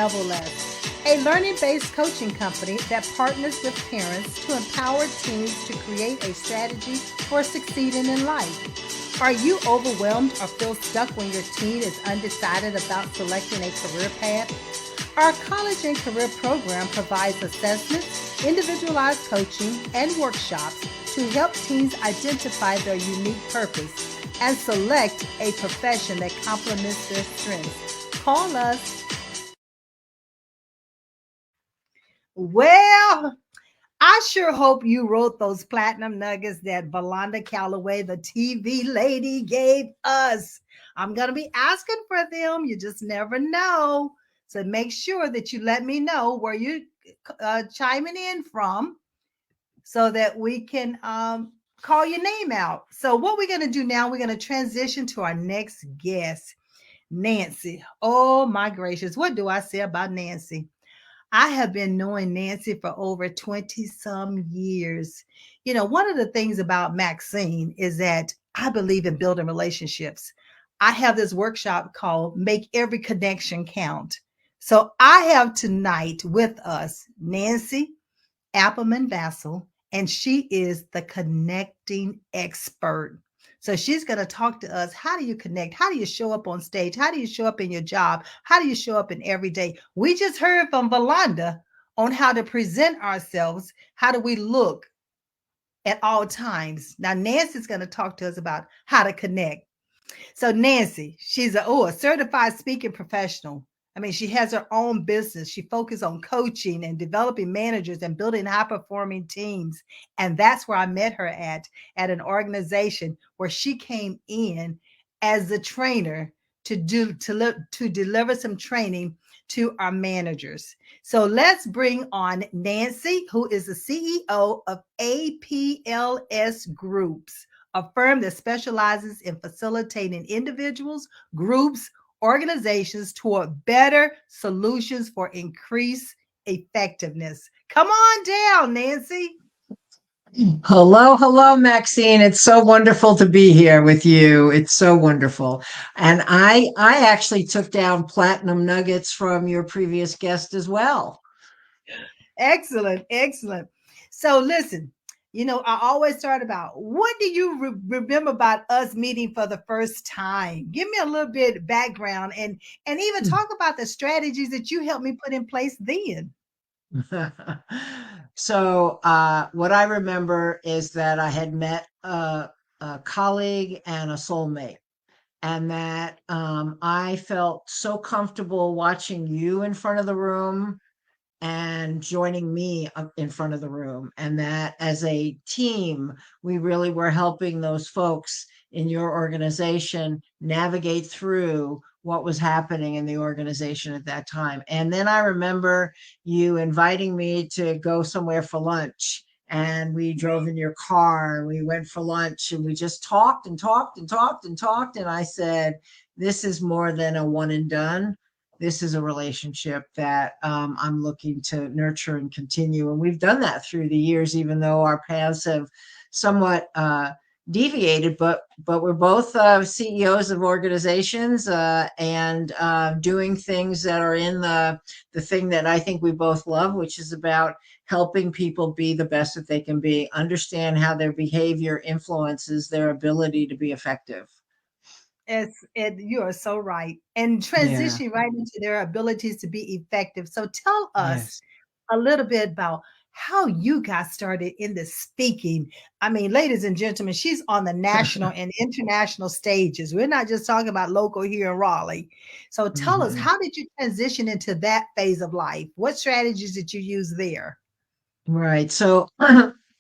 APLS, a learning-based coaching company that partners with parents to empower teens to create a strategy for succeeding in life. Are you overwhelmed or feel stuck when your teen is undecided about selecting a career path? Our college and career program provides assessments, individualized coaching, and workshops to help teens identify their unique purpose and select a profession that complements their strengths. Call us. Well, I sure hope you wrote those platinum nuggets that Valanda Calloway, the TV lady, gave us. I'm going to be asking for them. You just never know. So make sure that you let me know where you're chiming in from so that we can call your name out. So what we're going to do now, we're going to transition to our next guest, Nanci. Oh, my gracious. What do I say about Nanci? I have been knowing Nanci for over 20 some years. You know, one of the things about Maxine is that I believe in building relationships. I have this workshop called Make Every Connection Count. So I have tonight with us Nanci Appleman Vassil, and she is the connecting expert. So she's going to talk to us. How do you connect? How do you show up on stage? How do you show up in your job? How do you show up in every day? We just heard from Valanda on how to present ourselves. How do we look at all times? Now, Nanci's going to talk to us about how to connect. So Nanci, she's a certified speaking professional. I mean, she has her own business. She focuses on coaching and developing managers and building high-performing teams. And that's where I met her at an organization where she came in as a trainer to deliver some training to our managers. So let's bring on Nanci, who is the CEO of APLS Groups, a firm that specializes in facilitating individuals, groups, organizations toward better solutions for increased effectiveness. Come on down, Nanci. Hello, Maxine. It's so wonderful to be here with you. It's so wonderful. And I actually took down platinum nuggets from your previous guest as well. Excellent, excellent. So listen, you know, I always start about what do you remember about us meeting for the first time? Give me a little bit background and even talk about the strategies that you helped me put in place then. So what I remember is that I had met a colleague and a soulmate, and that I felt so comfortable watching you in front of the room and joining me up in front of the room. And that as a team, we really were helping those folks in your organization navigate through what was happening in the organization at that time. And then I remember you inviting me to go somewhere for lunch. And we drove in your car and we went for lunch and we just talked and talked and talked and talked. And I said, this is more than a one and done. This is a relationship that I'm looking to nurture and continue. And we've done that through the years, even though our paths have somewhat deviated, but we're both CEOs of organizations and doing things that are in the thing that I think we both love, which is about helping people be the best that they can be, understand how their behavior influences their ability to be effective. You are so right. And Yeah. transitioning right into their abilities to be effective. So tell us Yes. a little bit about how you got started in the speaking. I mean, ladies and gentlemen, she's on the national and international stages. We're not just talking about local here in Raleigh. So tell us, Mhm. how did you transition into that phase of life? What strategies did you use there? Right. So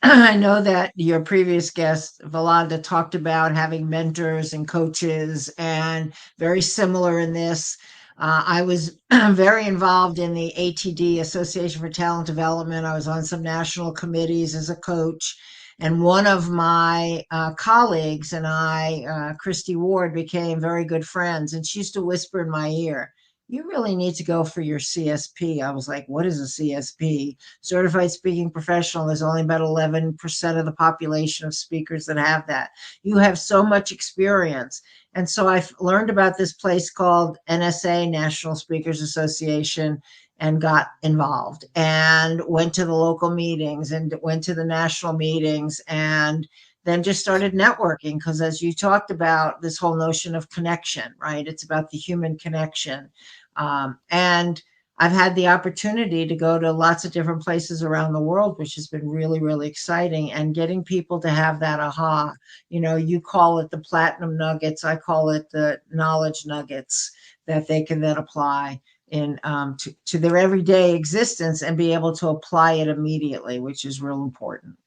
I know that your previous guest, Valanda, talked about having mentors and coaches, and very similar in this. I was very involved in the ATD, Association for Talent Development. I was on some national committees as a coach. And one of my colleagues and I, Christy Ward, became very good friends. And she used to whisper in my ear, you really need to go for your CSP. I was like, what is a CSP? Certified Speaking Professional. There's only about 11% of the population of speakers that have that. You have so much experience. And so I learned about this place called NSA, National Speakers Association, and got involved and went to the local meetings and went to the national meetings and then just started networking, because as you talked about, this whole notion of connection, right? It's about the human connection. And I've had the opportunity to go to lots of different places around the world, which has been really, really exciting. And getting people to have that aha, you call it the platinum nuggets, I call it the knowledge nuggets that they can then apply to their everyday existence and be able to apply it immediately, which is real important.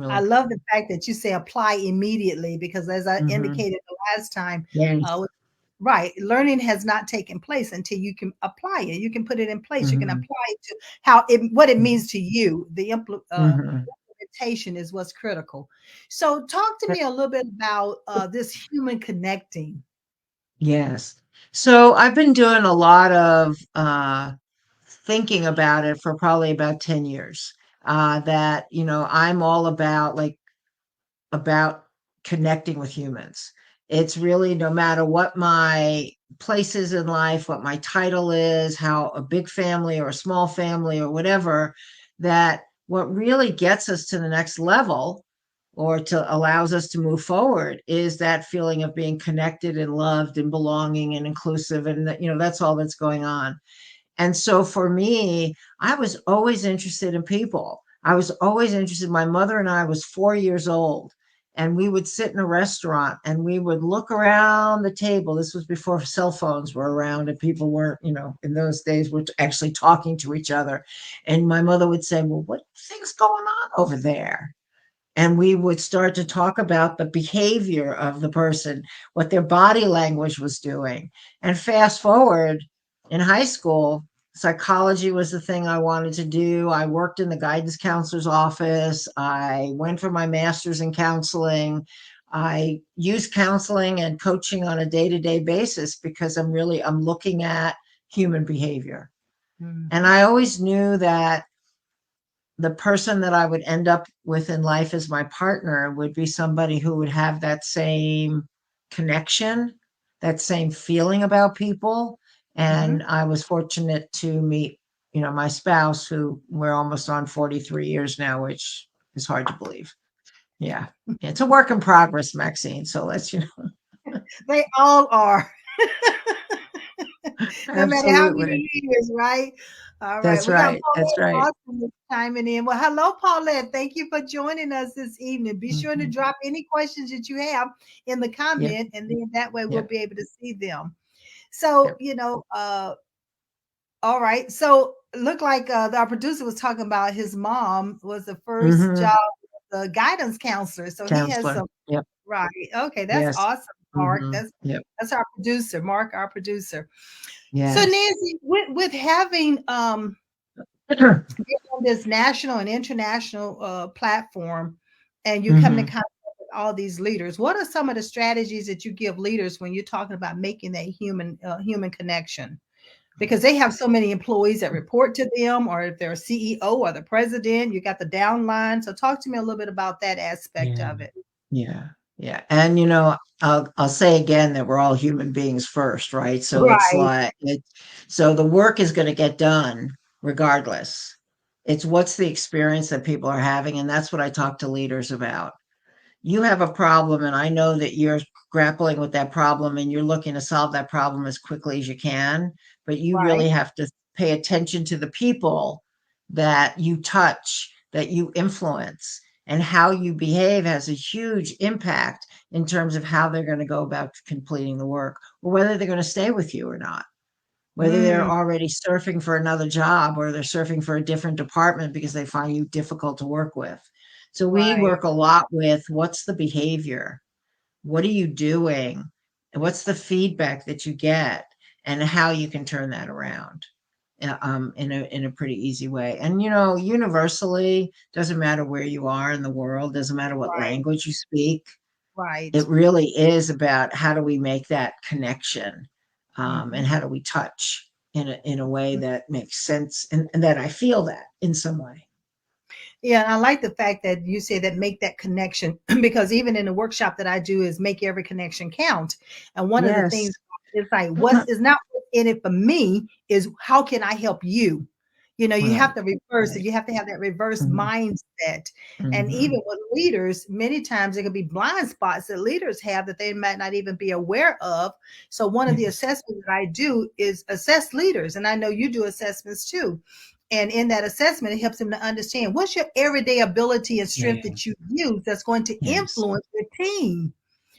I love the fact that you say apply immediately, because as I indicated the last time, Yes. right, learning has not taken place until you can apply it. You can put it in place. You can apply it to what it means to you. The implementation is what's critical. So talk to me a little bit about this human connecting. Yes. So I've been doing a lot of thinking about it for probably about 10 years. That, I'm all about connecting with humans. It's really, no matter what my place is in life, what my title is, how a big family or a small family or whatever, that what really gets us to the next level or to allows us to move forward is that feeling of being connected and loved and belonging and inclusive. And that, that's all that's going on. And so for me, I was always interested in people. I was always interested. My mother and I was 4 years old, and we would sit in a restaurant and we would look around the table. This was before cell phones were around and people weren't, in those days were actually talking to each other. And my mother would say, well, what thing's going on over there? And we would start to talk about the behavior of the person, what their body language was doing. And fast forward, in high school, psychology was the thing I wanted to do. I worked in the guidance counselor's office. I went for my master's in counseling. I use counseling and coaching on a day-to-day basis because I'm looking at human behavior. And I always knew that the person that I would end up with in life as my partner would be somebody who would have that same connection, that same feeling about people. And I was fortunate to meet, my spouse, who we're almost on 43 years now, which is hard to believe. Yeah. It's a work in progress, Maxine. So let's, They all are. No matter how absolutely. many years, right? All right. That's We got right. That's Paulette right. Austin chiming in. Well, hello, Paulette. Thank you for joining us this evening. Be sure to drop any questions that you have in the Yep. comment, and then that way we'll Yep. be able to see them. So, Yep. all right. So look like our producer was talking about his mom was the first Mm-hmm. job, the guidance counselor. So he has Counselor. some. Yep. Right. Okay, that's Yes. awesome, Mark. Mm-hmm. Yep. That's our producer, Mark, our producer. So Yes. Nanci, with having been on this national and international platform, and you come to Mm-hmm. contact with all these leaders, what are some of the strategies that you give leaders when you're talking about making that human connection? Because they have so many employees that report to them, or if they're a CEO or the president, you got the downline. So talk to me a little bit about that aspect Yeah. of it. Yeah. Yeah. And I'll say again that we're all human beings first, right? So it's Right, like so the work is going to get done regardless. It's what's the experience that people are having, and that's what I talk to leaders about. You have a problem, and I know that you're grappling with that problem and you're looking to solve that problem as quickly as you can, but you right, really have to pay attention to the people that you touch, that you influence, and how you behave has a huge impact in terms of how they're going to go about completing the work, or whether they're going to stay with you or not, whether they're mm, already surfing for another job or they're surfing for a different department because they find you difficult to work with. So we right, work a lot with what's the behavior? What are you doing? And what's the feedback that you get and how you can turn that around in a pretty easy way. And universally, doesn't matter where you are in the world, doesn't matter what right, language you speak. right. It really is about how do we make that connection, And how do we touch in a way that makes sense, and that I feel that in some way. Yeah, and I like the fact that you say that make that connection because even in the workshop that I do is make every connection count. And one of the things Yes. is like what's is not what's in it for me is how can I help you? You know, you have Right. to reverse it. Right. You have to have that reverse Mhm. mindset. And Mhm. even with leaders, many times there could be blind spots that leaders have that they might not even be aware of. So one of the Yes. assessments that I do is assess leaders, and I know you do assessments too. And in that assessment, it helps them to understand what's your everyday ability and strength Yeah. that you use that's going to Yes. influence your team.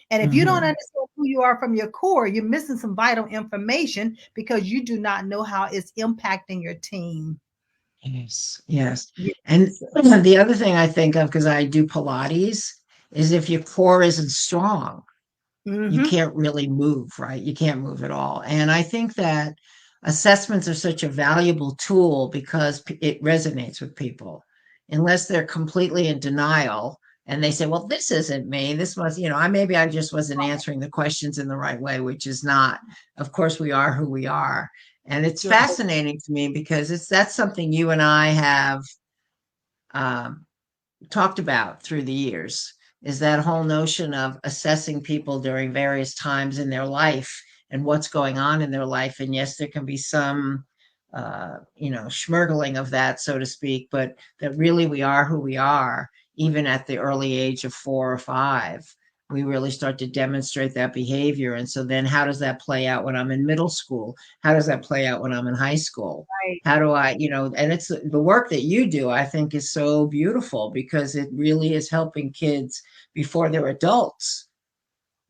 And if you don't Mhm. understand who you are from your core, you're missing some vital information because you do not know how it's impacting your team. Yes. Yes. Yes. And the other thing I think of, because I do Pilates, is if your core isn't strong, you Mm-hmm. can't really move, right? You can't move at all. And I think that assessments are such a valuable tool because it resonates with people. Unless they're completely in denial and they say, well, this isn't me. This must, maybe I just wasn't answering the questions in the right way, which is not. Of course, we are who we are. And it's Right. fascinating to me because that's something you and I have um, talked about through the years, is that whole notion of assessing people during various times in their life and what's going on in their life. And yes, there can be some schmirgling of that, so to speak, but that really we are who we are, even at the early age of 4 or 5. We really start to demonstrate that behavior. And so then how does that play out when I'm in middle school? How does that play out when I'm in high school? Right. How do I, and it's the work that you do, I think, is so beautiful because it really is helping kids before they're adults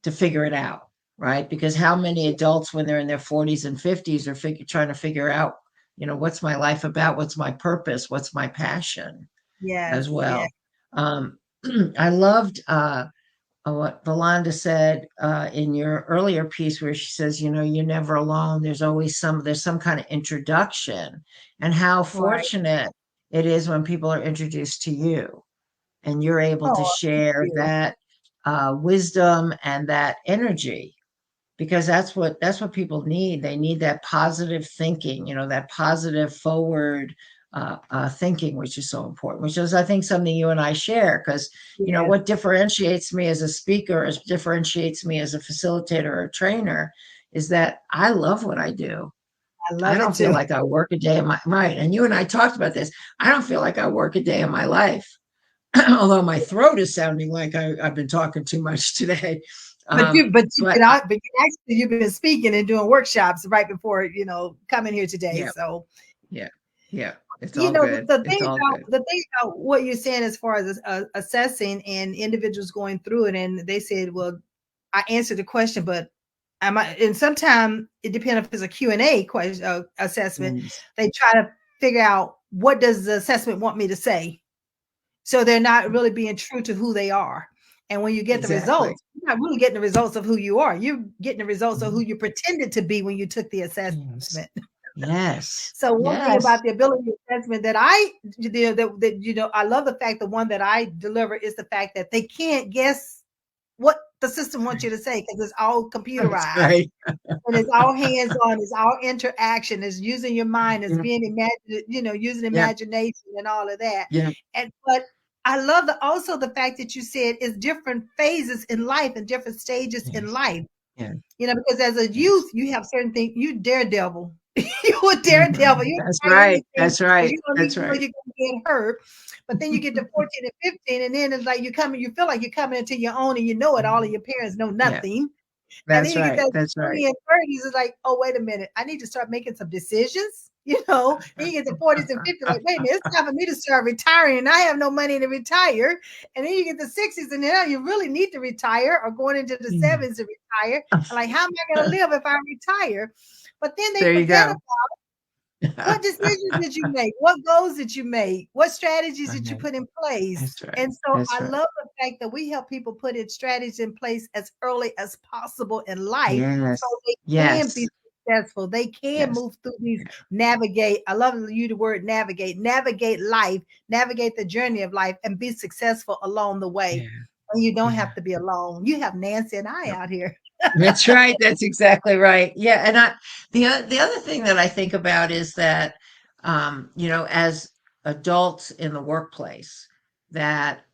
to figure it out, right? Because how many adults, when they're in their 40s and 50s, are trying to figure out, what's my life about? What's my purpose? What's my passion Yes. as Yes. well? Um, I loved what Valanda said in your earlier piece, where she says, you're never alone. There's some kind of introduction, and how Right. fortunate it is when people are introduced to you and you're able to Oh, thank share you. that wisdom and that energy, because that's what people need. They need that positive thinking, that positive forward thinking, which is so important, which is, I think, something you and I share. Because Yes. what differentiates me as a speaker, as differentiates me as a facilitator or a trainer, is that I love what I do. I I love it don't feel too. like I work a day of my right. And you and I talked about this. I don't feel like I work a day of my life, although my throat is sounding like I've been talking too much today. But But you've been speaking and doing workshops right before coming here today. yeah, So yeah, yeah. It's all good. the It's thing all about good. what you're saying as far as assessing and individuals going through it, and they said, "Well, I answered the question, but am I?" And sometimes it depends if it's a Q&A question assessment. Yes. They try to figure out what does the assessment want me to say, so they're not really being true to who they are. And when you get the Exactly. results, you're not really getting the results of who you are. You're getting the results of who Mhm. you pretended to be when you took the Yes. assessment. Yes. So one thing Yes. about the ability assessment that I I love the fact the one that I deliver is the fact that they can't guess what the system wants you to say because it's all That's computerized right. and it's all hands on, it's all interaction, it's using your mind, it's Yeah. being using Yeah. imagination and all of that. Yeah. And but I love also the fact that you said it's different phases in life and different stages in Yes. life. Yeah. Because as a youth, Yes. you have certain things. You daredevil. You a daredevil. Mhm. You That's try right. anything That's because right. you don't That's even know right. you're going to get hurt. But then you get to 14 and 15, and then it's like you feel like you're coming into your own, and you know it all, and Mhm. your parents know Yeah. nothing. And then That's you get right. that That's 20 right. and 30s, it's like, oh, wait a minute, I need to start making some decisions. Then you get the 40s and 50s, like, wait a minute, it's time for me to start retiring, and I have no money to retire. And then you get the 60s, and now you really need to retire, or going into the Yeah. 70s to retire. And like, how am I going to live if I retire? But then they There you forget go. what decisions did you make? What goals did you make? What strategies did you Okay. put in place? That's right. And so That's I right. love the fact that we help people put in strategies in place as early as possible in life so Yes. they can be Yes. successful. They can Yes. move through these, navigate. I love you the word navigate, navigate life, navigate the journey of life and be successful along the way. Yeah. You don't Yeah. have to be alone. You have Nanci and I out here. That's right. That's exactly right. Yeah, and the other thing that I think about is that as adults in the workplace, that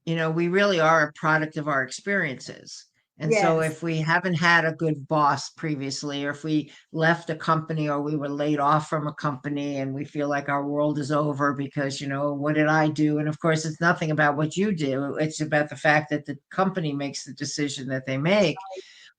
we really are a product of our experiences. And so Yes. if we haven't had a good boss previously, or if we left a company or we were laid off from a company and we feel like our world is over because, what did I do? And of course, it's nothing about what you do. It's about the fact that the company makes the decision that they make.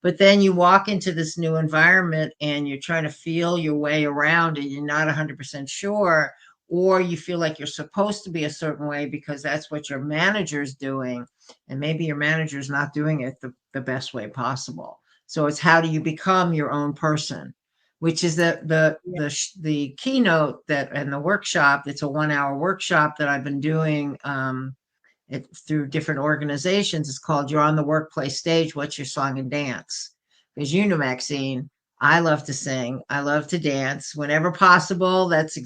But then you walk into this new environment and you're trying to feel your way around and you're not 100% sure, or you feel like you're supposed to be a certain way because that's what your manager's doing. And maybe your manager's not doing it the best way possible. So it's how do you become your own person, which is the keynote that and the workshop. It's a 1 hour workshop that I've been doing through different organizations. It's called You're on the Workplace Stage. What's your song and dance? Because Maxine, I love to sing. I love to dance whenever possible. That's in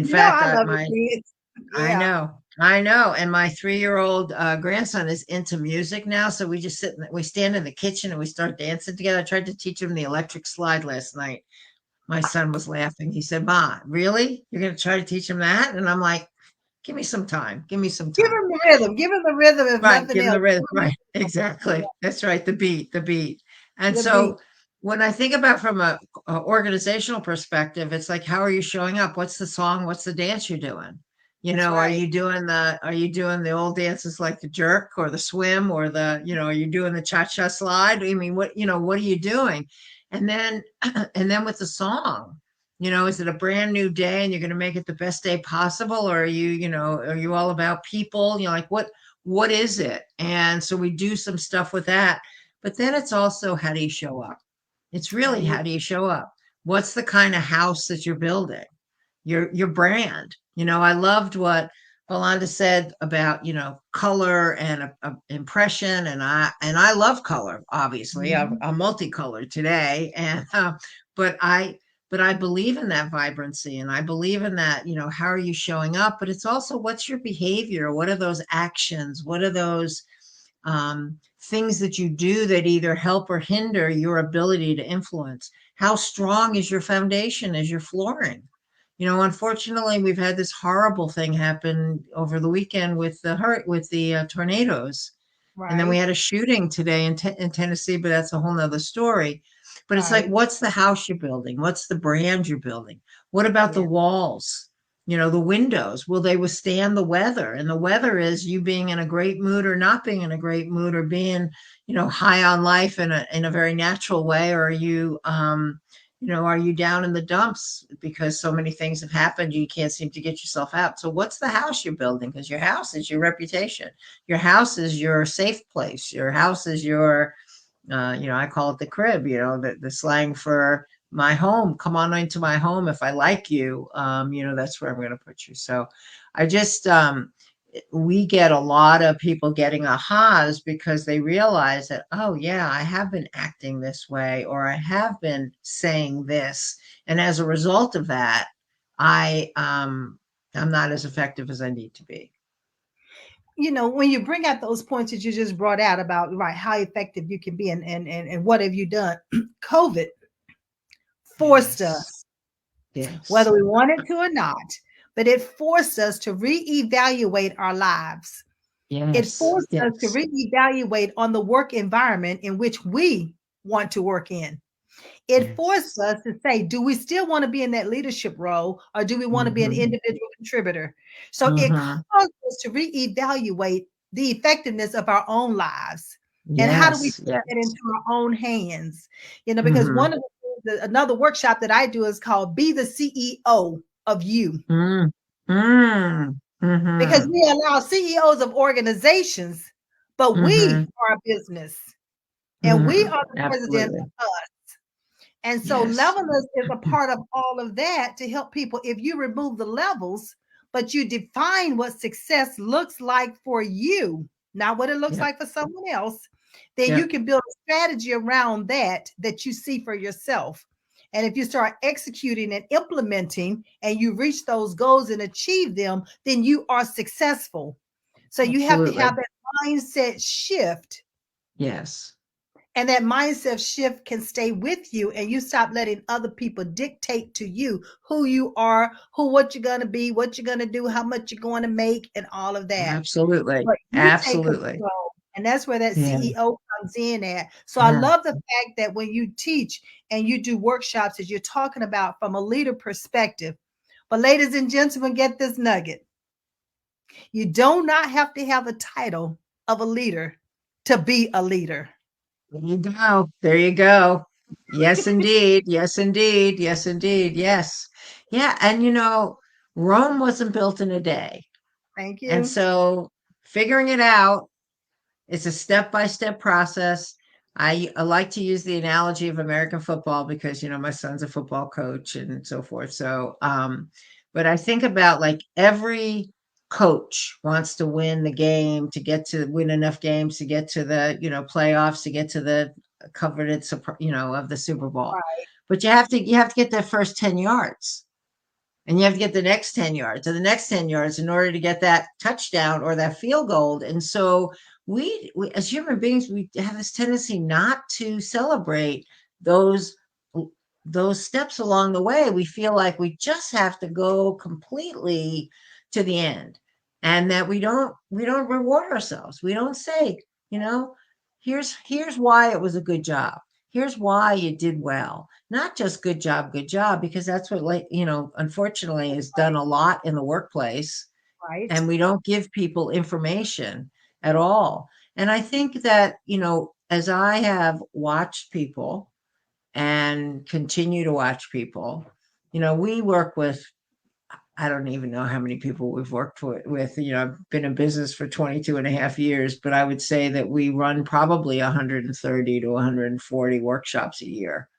fact, I love it, kids. I Yeah. know. I know. And my 3-year-old grandson is into music now. So we just we stand in the kitchen and we start dancing together. I tried to teach him the electric slide last night. My son was laughing. He said, "Ma, really? You're going to try to teach him that?" And I'm like, give me some time. Give me some Give time. him the rhythm. Give him the rhythm, if Right, nothing give them the else. rhythm. Right, exactly. That's right. The beat. And The beat. so when I think about from a organizational perspective, it's like, how are you showing up? What's the song? What's the dance you're doing? That's Are right. you doing the old dances like the jerk or the swim or are you doing the cha-cha slide? I mean, what are you doing? And then and then with the song, is it a brand new day and you're going to make it the best day possible? Or are you all about people? Like what is it? And so we do some stuff with that. But then it's also, how do you show up? It's How really, do you? how do you show up? What's the kind of house that you're building? Your brand. I loved what Valanda said about, color and impression. And I love color, obviously. Mhm. I'm multicolored today. And but I believe in that vibrancy, and I believe in that, how are you showing up? But it's also, what's your behavior? What are those actions? What are those things that you do that either help or hinder your ability to influence? How strong is your foundation? Is your flooring? Unfortunately, we've had this horrible thing happen over the weekend with the tornadoes, and then we Right. had a shooting today in Tennessee, but that's a whole nother story. But it's like, Right. what's the house you're building? What's the brand you're building? What about the Yeah. walls? The windows, will they withstand the weather? And the weather is you being in a great mood or not being in a great mood, or being, high on life in a very natural way, or are you down in the dumps because so many things have happened, you can't seem to get yourself out? So what's the house you're building? Because your house is your reputation. Your house is your safe place. Your house is your, I call it the crib, the slang for my home. Come on into my home if I like you. That's where I'm going to put you. So I just, we get a lot of people getting ahas because they realize that, oh yeah, I have been acting this way, or I have been saying this. And as a result of that, I'm not as effective as I need to be. When you bring out those points that you just brought out about, right, how effective you can be, and what have you done? COVID forced Yes. us, Yes. whether we wanted to or not, but it forced us to reevaluate our lives. It Yes. forced us to Yes. reevaluate on the work environment in which we want to work in. It forced Yes. us to say, do we still want to be in that leadership role, or do we want to be an Mm-hmm. individual contributor? So it Mm-hmm. caused us to reevaluate the effectiveness of our own lives. And how do we Yes. take that Yes. into our own hands? Because Mm-hmm. one of another workshop that I do is called Be the CEO of You. Mm. Mm. Because Mm-hmm. we allow CEOs of organizations, but we Mm-hmm. are a business and we Mm-hmm. are the president Absolutely. of us. And so Yes. levelness is a part of all of that to help people. If you remove the levels, but you define what success looks like for you, not what it looks Yep. like for someone else, then you Yep. can build a strategy around that you see for yourself. And if you start executing and implementing and you reach those goals and achieve them, then you are successful. So you have to Absolutely. have that mindset shift, Yes. and that mindset shift can stay with you, and you stop letting other people dictate to you who you are, what you're going to be, what you're going to do, how much you're going to make, and all of that. Absolutely. But you take Absolutely. control. And that's where that Yeah. CEO comes in at. So I Yeah. love the fact that when you teach and you do workshops, that you're talking about from a leader perspective. But ladies and gentlemen, get this nugget. You do not have to have a title of a leader to be a leader. There you go. There you go. Yes, indeed. Yes, indeed. Yes, indeed. Yes. Yeah. And Rome wasn't built in a day. Thank And you. so figuring it out, it's a step-by-step process. I like to use the analogy of American football because, my son's a football coach and so forth. So, but I think about like every coach wants to win the game, to get to win enough games to get to the, playoffs, to get to the coveted, of the Super Bowl. Right, But you have to get that first 10 yards. And you have to get the next 10 yards and the next 10 yards in order to get that touchdown or that field goal. And so we as human beings, we have this tendency not to celebrate those those steps along the way. We feel like we just have to go completely to the end, and that we don't reward ourselves. We don't say, you know, here's why it was a good job. Here's why you did well. Not just good job, because that's what, like, unfortunately is done a lot in the workplace, right, and we don't give people information at all. And I think that, as I have watched people and continue to watch people, we work with, I don't even know how many people we've worked with. I've been in business for 22 and a half years, but I would say that we run probably 130 to 140 workshops a year.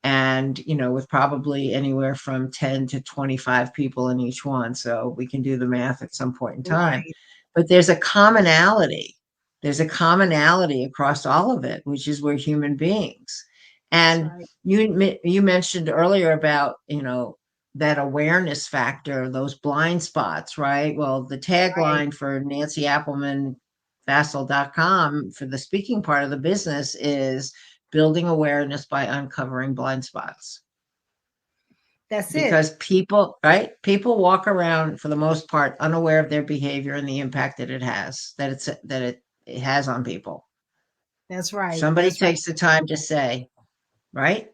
And, with probably anywhere from 10 to 25 people in each one. So we can do the math at some point in time. right. But there's a commonality. There's a commonality across all of it, which is we're human beings. That's And right. you mentioned earlier about, that awareness factor, those blind spots, right? Well, the Right. tagline for Nanci Appleman Vassil.com for the speaking part of the business is building awareness by uncovering blind spots. That's it. Because people walk around for the most part unaware of their behavior and the impact that it has on people. That's right. Somebody That's right. takes the time to say, right?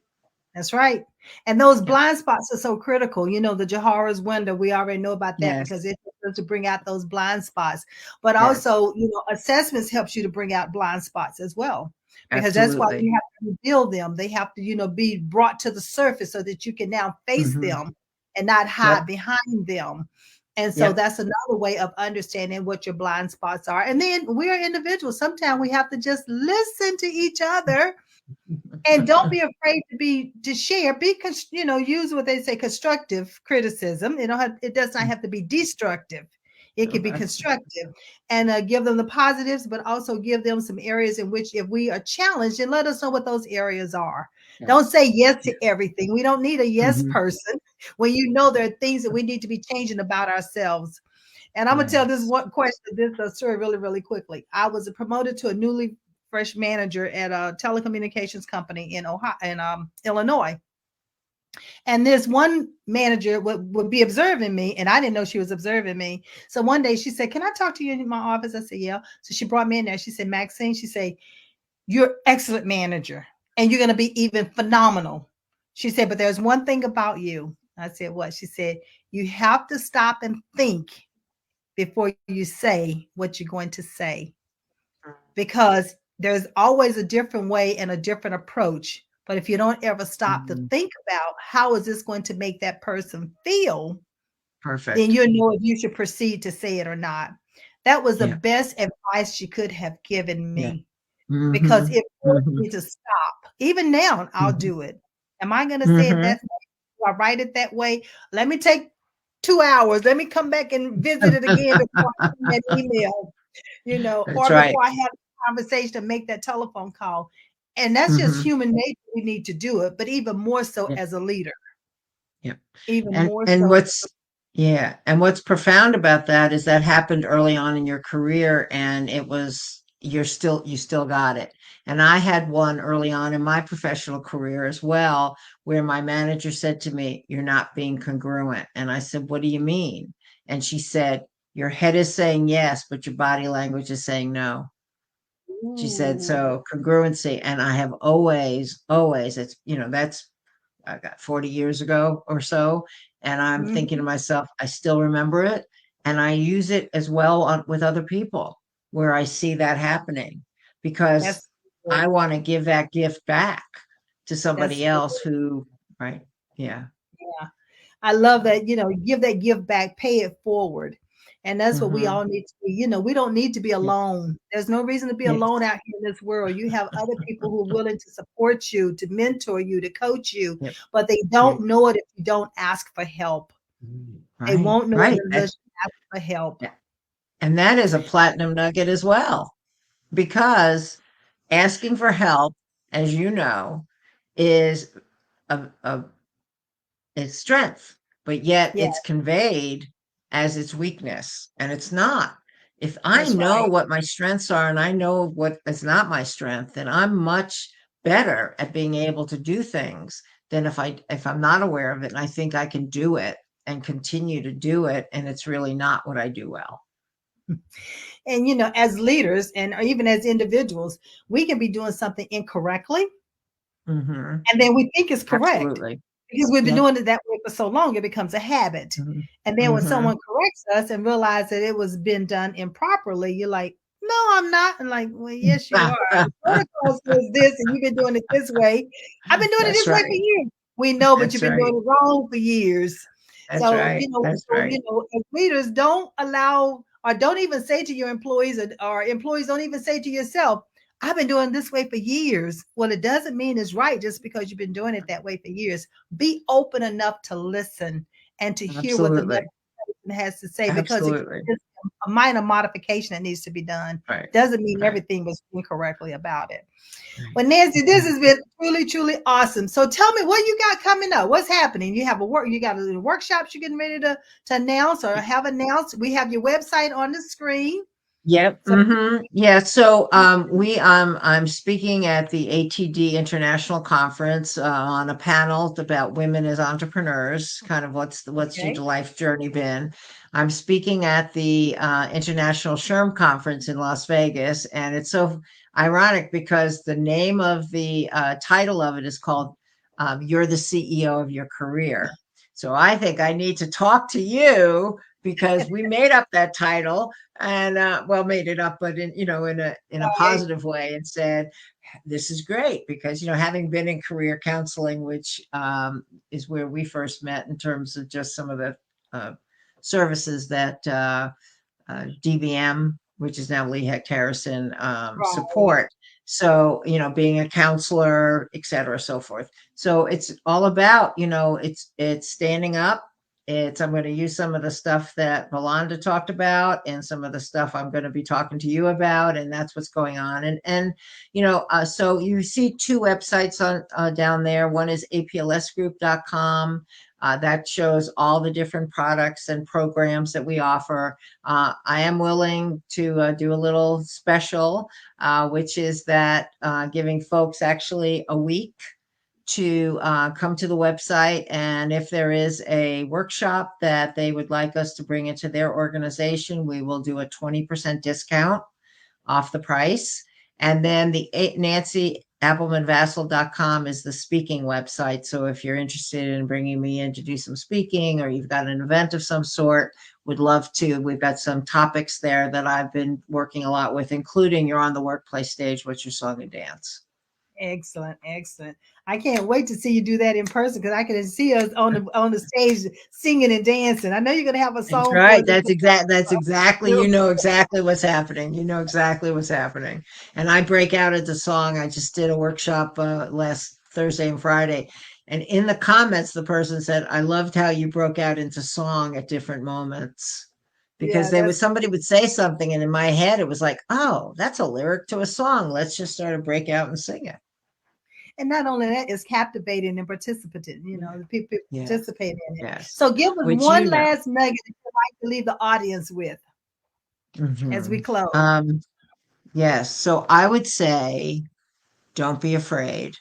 That's right. And those Yeah. blind spots are so critical. The Jehovah's window, we already know about that because Yes. it helps to bring out those blind spots. But Yes. also, assessments helps you to bring out blind spots as well. Because that's why Absolutely. we have to reveal them. They have to, be brought to the surface so that you can now face Hmm. them and not hide Yep. behind them. And so Yep. that's another way of understanding what your blind spots are. And then we are individuals. Sometimes we have to just listen to each other, and don't be afraid to share. Use what they say, constructive criticism. It does not have to be destructive. It can be constructive, and give them the positives, but also give them some areas in which, if we are challenged, and let us know what those areas are. Don't Yes. say yes to everything. We don't need a yes Hmm. person when there are things that we need to be changing about ourselves. And I'm gonna tell this Yes. one question, this story really, really quickly. I was promoted to a newly fresh manager at a telecommunications company in Ohio, in Illinois. And this one manager would be observing me, and I didn't know she was observing me. So one day she said, "Can I talk to you in my office?" I said, "Yeah." So she brought me in there. She said, "Maxine," she said, "you're excellent manager, and you're going to be even phenomenal." She said, "But there's one thing about you." I said, "What?" She said, "You have to stop and think before you say what you're going to say, because there's always a different way and a different approach. But if you don't ever stop to Hmm. think about how is this going to make that person feel, then Perfect. you'll know if you should proceed to say it or not." That was the Yeah. best advice she could have given Yeah. me, because Hmm. it forced Hmm. me to stop. Even now, I'll Hmm. do it. Am I going to say it Hmm. that way? Do I write it that way? Let me take 2 hours. Let me come back and visit it again before I send that email, That's or right. before I have a conversation to make that telephone call. And that's just Hmm. human nature. We need to do it, but even more so Yeah. as a leader, Yeah. even And more and so. what's Yeah. And what's profound about that is that happened early on in your career, and you still got it. And I had one early on in my professional career as well, where my manager said to me, "You're not being congruent." And I said, "What do you mean?" And she said, "Your head is saying yes, but your body language is saying no." She said, Ooh. "So congruency." And I have always, that's I got 40 years ago or so. And I'm thinking to Mhm. myself, I still remember it. And I use it as well with other people where I see that happening, because That's good. I want to give that gift back to That's somebody good. else who, right. Yeah. Yeah. I love So, that, give that gift back, pay it forward. And that's what we hmm all need to be. We don't need to be yeah, alone. There's no reason to be yes, alone out here in this world. You have other people who are willing to support you, to mentor you, to coach you, yep, but they yeah, don't know it if you don't ask for help. They right, won't know it right. unless you ask for help. Yeah. And that is a platinum nugget as well, because asking for help, as you know, is a its strength, but yet Yeah, it's conveyed as its weakness, and it's not. If I that's know right. what my strengths are and I know what is not my strength, then I'm much better at being able to do things than if I'm not aware of it and I think I can do it and continue to do it, and it's really not what I do well. And as leaders and even as individuals, we can be doing something incorrectly, Hmm. and then we think it's correct Absolutely. because we've been Yep. doing it that way for so long, it becomes a habit. Hmm. And then when Hmm. someone corrects us and realize that it was been done improperly, you're like, no, I'm not. And like, well, yes, you are. The protocol says this, and you've been doing it this way. I've been doing it That's this way for right. years. We know, but That's you've been right. doing it wrong for years. That's So, right. That's so, right. as leaders, don't allow or don't even say to your employees, or employees don't even say to yourself, I've been doing this way for years. Well, it doesn't mean it's right just because you've been doing it that way for years. Be open enough to listen and to hear what the Absolutely. next person has to say, because it Absolutely. is a minor modification that needs to be done. Right. Doesn't mean Right. everything was incorrectly about it. Right. Well, Nanci, this has Exactly. been truly, truly awesome. So tell me, what you got coming up? What's happening? You got a workshops you're getting ready to announce or have announced. We have your website on the screen. Yep. So Yeah. So I'm speaking at the ATD International Conference on a panel about women as entrepreneurs. Kind of what's your okay. life journey been? I'm speaking at the International SHRM Conference in Las Vegas, and it's so ironic because the name of the title of it is called "You're the CEO of Your Career." So I think I need to talk to you because we made up that title, and well, made it up, but in a Right. positive way, and said, this is great because having been in career counseling, which is where we first met in terms of just some of the uh, services that DBM, which is now Lee Hecht Harrison, Right. support. So, being a counselor, et cetera, so forth. So it's all about, it's standing up. I'm going to use some of the stuff that Valanda talked about and some of the stuff I'm going to be talking to you about, and that's what's going on. So you see two websites on down there. One is APLSgroup.com. That shows all the different products and programs that we offer. I am willing to do a little special, which is that giving folks actually a week to come to the website. And if there is a workshop that they would like us to bring into their organization, we will do a 20% discount off the price. And then the Nanci Appleman Vassil.com is the speaking website. So if you're interested in bringing me in to do some speaking, or you've got an event of some sort, would love to. We've got some topics there that I've been working a lot with, including You're on the Workplace Stage, What's Your Song and Dance? Excellent, excellent. I can't wait to see you do that in person because I can see us on the stage singing and dancing. I know you're gonna have a That's song for right. us. That's exactly, exactly what's happening. You know exactly what's happening. And I break out into song. I just did a workshop last Thursday and Friday. And in the comments, the person said, I loved how you broke out into song at different moments. Because Yeah, they would somebody would say something, and in my head it was like, oh, that's a lyric to a song. Let's just start to break out and sing it. And not only that, it's captivating and participating, the people Yeah. participate in it. Yes. So give us Which one you know. last nugget that you'd like to leave the audience with as we close. Yes. So I would say, don't be afraid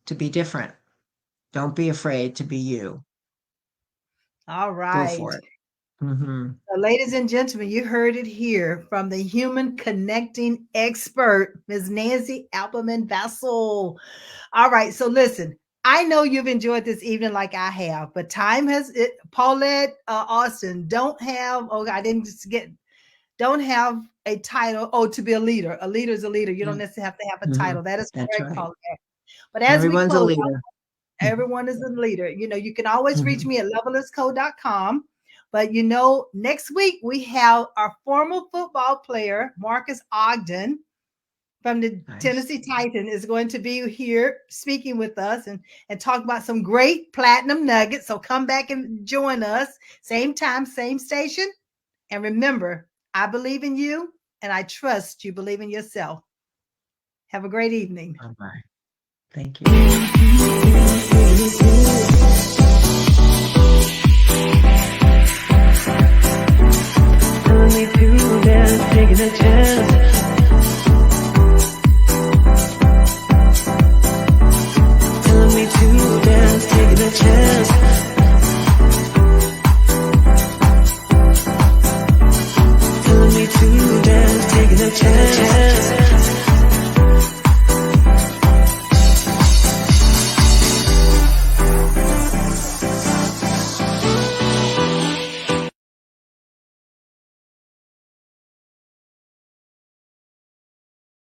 to be different. Don't be afraid to be you. All Go right. for it. Mhm. So, ladies and gentlemen, you heard it here from the human connecting expert, Ms. Nanci Appleman Vassil. All right. So listen, I know you've enjoyed this evening like I have, but time has it. Paulette Austin don't have. Oh, I didn't get. Don't have a title. Oh, to be a leader. A leader is a leader. You don't necessarily have to have a title. That is That's correct, right. Paulette. But as we Everyone's a close, leader. everyone is a leader. You can always reach Mhm. me at levelisco.com. But next week we have our former football player, Marcus Ogden from the Nice. Tennessee Titan, is going to be here speaking with us and talk about some great platinum nuggets. So come back and join us. Same time, same station. And remember, I believe in you and I trust you believe in yourself. Have a great evening. Bye-bye. Thank you. Telling me to dance, taking a chance. Telling me to dance, taking a chance. Telling me to dance, taking a chance.